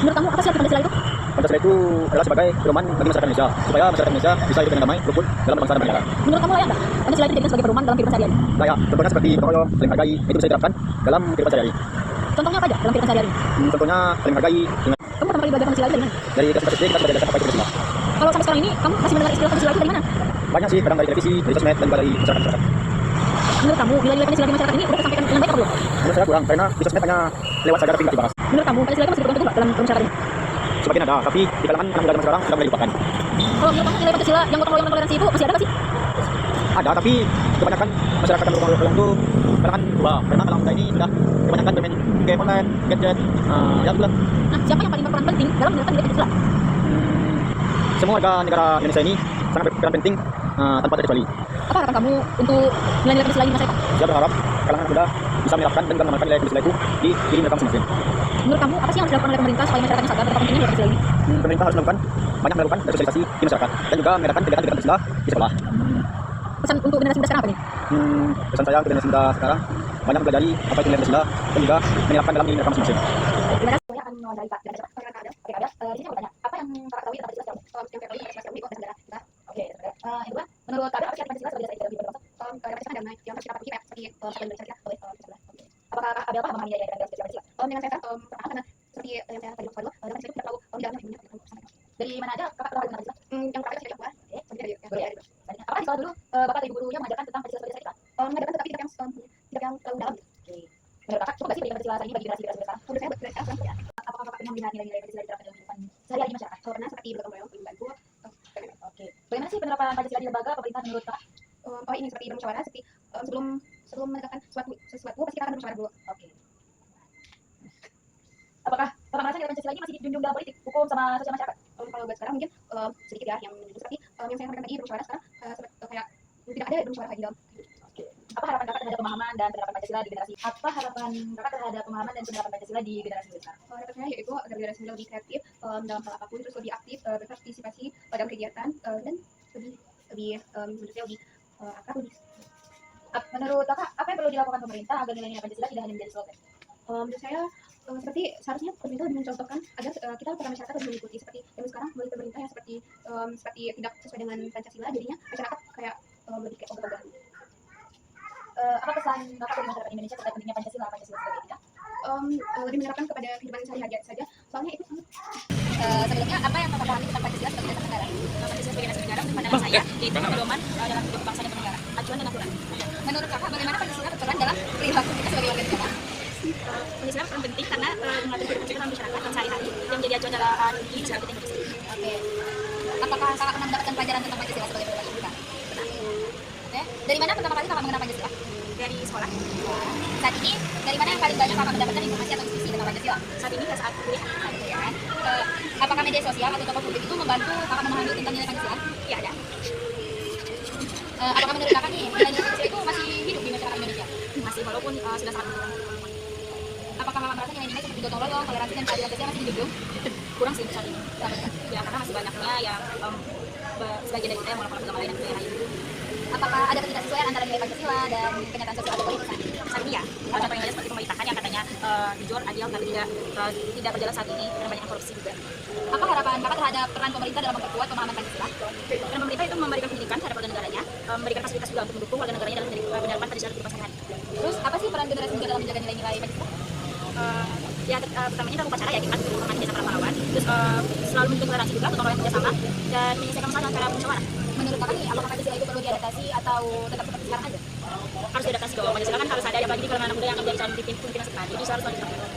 Menurut kamu apa sih arti Pancasila itu? Pancasila itu adalah sebagai pedoman bagi masyarakat Indonesia supaya masyarakat Indonesia bisa hidup dengan damai, rukun dalam bangsa dan bernegara. Menurut kamu layak nggak Pancasila itu dijadikan sebagai pedoman dalam kehidupan sehari-hari? Layak, contohnya seperti gotong royong, saling hargai, itu bisa diterapkan dalam kehidupan sehari-hari. Contohnya apa aja dalam kehidupan sehari-hari? Contohnya saling hargai dengan Kamu pertama kali belajar Pancasila itu dari mana? dari kelas SD kita sudah belajar apa itu Pancasila. Kalau sampai sekarang ini kamu masih mendengar istilah Pancasila itu dari mana? Banyak sih, kadang dari televisi, dari sosmed, dan juga dari masyarakat. Menurut kamu nilai-nilai Pancasila di masyarakat ini udah tersampaikan dengan baik atau belum? Menurut saya kurang, karena di sosmed hanya lewat saja tapi nggak dibahas. Menurut kamu Pancasila itu masih berperan penting nggak dalam masyarakat ini? Sebagian ada, tapi di kalangan anak muda zaman sekarang sudah mulai dilupakan. Kalau menurut kamu nilai Pancasila yang gotong royong dan toleransi itu masih ada nggak sih? Ada, tapi kebanyakan masyarakat yang bergotong royong itu kadang berubah, karena anak muda ini sudah kebanyakan bermain game online, gadget, ya itulah. Nah, siapa yang paling berperan penting dalam menerapkan nilai Pancasila? Semua warga negara Indonesia ini sangat berperan penting tanpa terkecuali. Apa harapan kamu untuk nilai-nilai Pancasila ini di masyarakat? Saya berharap kalangan muda bisa menerapkan dan mengamalkan nilai Pancasila itu di diri mereka masing-masing. Menurut kamu apa sih yang harus dilakukan oleh pemerintah supaya masyarakat sadar betapa pentingnya nilai Pancasila ini? Pemerintah harus banyak melakukan sosialisasi di masyarakat dan juga mengadakan kegiatan Pancasila di sekolah. Pesan untuk generasi muda sekarang apa nih? Pesan saya untuk generasi muda sekarang banyak mempelajari apa itu nilai Pancasila dan juga menerapkan dalam diri mereka masing-masing. Terima kasih. Saya akan mewawancari Kak dengan siapa? Kakak ada. Oke, ada. Di sini aku tanya, apa yang Kakak ketahui tentang Pancasila sekarang? Yang Kakak ketahui tentang Pancasila sekarang di kota negara kita. Oke, yang kedua, menurut Kakak apa sih arti Pancasila sebagai dasar hidup di berbangsa? Pancasila damai, yang harus kita patuhi seperti sabda Indonesia kita oleh Pancasila. Apakah ada apa memahami nilai-nilai dari Pancasila? Dengan saya pertama karena seperti yang saya tadi maksud dalam Pancasila tidak tahu di dalamnya bagaimana. Dari mana aja Kakak tahu tentang Pancasila? Yang pertama saya coba. Seperti dari yang boleh. Apakah di sekolah dulu Bapak atau Ibu gurunya mengajarkan tentang Pancasila sebagai dasar kita? Mengajarkan tetapi tidak yang terlalu dalam. Oke. Menurut Kakak cukup nggak sih berikan Pancasila ini bagi generasi sekarang? Menurut saya sekarang ya. Apakah Kakak pernah melihat nilai-nilai Pancasila diterapkan dalam kehidupan sehari-hari di masyarakat? Karena seperti bergotong royong, membantu. Oke. Bagaimana sih penerapan Pancasila di lembaga pemerintah menurut Kakak? Ini seperti bermusyawarah, seperti sebelum menegakkan sesuatu pasti kita akan bermusyawarah dulu. Oke. Apakah Kakak merasa nilai Pancasila ini masih dijunjung dalam politik, hukum, sama sosial masyarakat? Kalau buat sekarang mungkin sedikit ya yang menunjukkan seperti yang saya sampaikan tadi bermusyawarah sekarang kayak tidak ada bermusyawarah lagi dalam. Oke. Apa harapan Kakak terhadap pemahaman dan penerapan Pancasila di generasi? Apa harapan Kakak terhadap pemahaman dan penerapan Pancasila di generasi sekarang? Harapan saya yaitu agar generasi muda lebih kreatif dalam hal apapun, terus lebih aktif, berpartisipasi pada kegiatan dan lebih menurut saya lebih akrab. Menurut Kakak apa yang perlu dilakukan pemerintah agar nilai-nilai Pancasila tidak hanya menjadi slogan? Menurut saya seperti seharusnya pemerintah lebih mencontohkan agar kita para masyarakat lebih mengikuti seperti yang sekarang melalui pemerintah yang seperti tidak sesuai dengan Pancasila, jadinya masyarakat kayak lebih kayak ogah-ogahan. Apa pesan Bapak bagi masyarakat Indonesia terkait pentingnya Pancasila sebagai etika? Lebih menerapkan kepada kehidupan sehari-hari saja, soalnya itu sangat. Sebelumnya apa yang Bapak pahami tentang Pancasila sebagai dasar negara? Pancasila sebagai dasar negara menurut pandangan saya yaitu pedoman dalam hidup bangsa dan bernegara, acuan dan aturan. Menurut Kakak bagaimana Pancasila berperan dalam perilaku kita sebagai warga negara? Pancasila berperan penting karena mengatur kehidupan kita masyarakat sehari-hari yang menjadi acuan dalam hidup kita Indonesia. Oke. Apakah Kakak pernah mendapatkan pelajaran tentang Pancasila sebagai pedoman hidup? Dari mana pertama kali Kakak mengenal Pancasila? Dari sekolah. Saat ini, dari mana yang paling banyak Kakak mendapatkan informasi atau diskusi tentang Pancasila? Saat ini saat kuliah, ya kan? Apakah media sosial atau tokoh publik itu membantu Kakak memahami tentang nilai Pancasila? Ya ada. Apakah menurut Kakak nih, nilai Pancasila itu masih hidup di masyarakat Indonesia? Masih, walaupun sudah sangat berkurang. Apakah Kakak merasa nilai-nilai seperti gotong royong, toleransi dan keadilan sosial masih hidup? Kurang sih saat ini. Ya, karena masih banyaknya yang sebagian dari kita yang melakukan agama lain dan budaya lain. Apakah ada ketidaksesuaian antara nilai Pancasila dan kenyataan sosial atau politik saat ini ya? Contohnya aja seperti pemerintahan yang katanya jujur, adil, tapi tidak berjalan saat ini karena banyak korupsi juga. Apa harapan Kakak terhadap peran pemerintah dalam memperkuat pemahaman Pancasila? Peran pemerintah itu memberikan pendidikan terhadap warga negaranya, memberikan fasilitas juga untuk mendukung warga negaranya dalam penerapan Pancasila kehidupan sehari-hari. Terus apa sih peran generasi muda dalam menjaga nilai-nilai Pancasila? Ya pertamanya dalam upacara ya kita menghormati jasa para pahlawan, terus selalu mendukung toleransi juga, gotong royong kerjasama dan menyelesaikan masalah dengan cara musyawarah. Menurut Kakak nih, apakah Pancasila itu perlu diadaptasi atau tetap seperti sekarang aja? Harus diadaptasi dong. Pancasila kan harus ada, apalagi di kalangan anak muda yang akan menjadi calon pimpinan sekarang. Jadi harus diadaptasi.